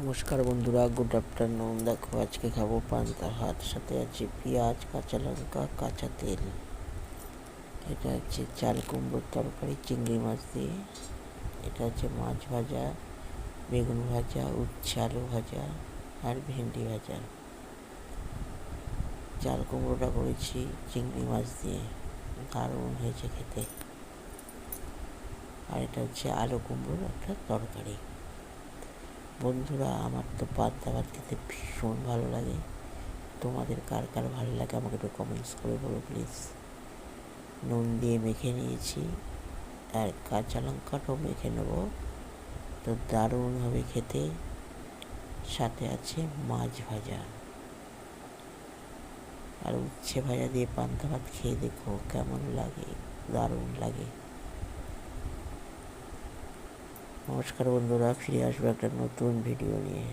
নমস্কার বন্ধুরা, good afternoon. দেখো আজকে খাবো পান্তা ভাত, সাথে আছে পেঁয়াজ, কাঁচা লঙ্কা, কাঁচা তেল। এটা হচ্ছে চাল কুমড়োর তরকারি চিংড়ি মাছ দিয়ে। এটা হচ্ছে মাছ ভাজা, বেগুন ভাজা, উচ্ছে আলু ভাজা আর ভেন্ডি ভাজা। চাল কুমড়োটা করেছি চিংড়ি মাছ দিয়ে, দারুণ হয়েছে খেতে। আর এটা হচ্ছে আলু কুমড়োর একটা তরকারি। বন্ধুরা, আমার তো পান্তা ভাত খেতে ভীষণ ভালো লাগে। তোমাদের কার কার ভালো লাগে আমাকে একটু কমেন্টস করে বলো প্লিজ। নুন দিয়ে মেখে নিয়েছি, আর কাঁচা লঙ্কাটাও মেখে নেবো, তো দারুণ হবে খেতে। সাথে আছে মাছ ভাজা আর উচ্ছে ভাজা দিয়ে পান্তা ভাত খেয়ে দেখো কেমন লাগে, দারুণ লাগে। নমস্কার বন্ধুরা, ফিরে আসবো একটা নতুন ভিডিও নিয়ে।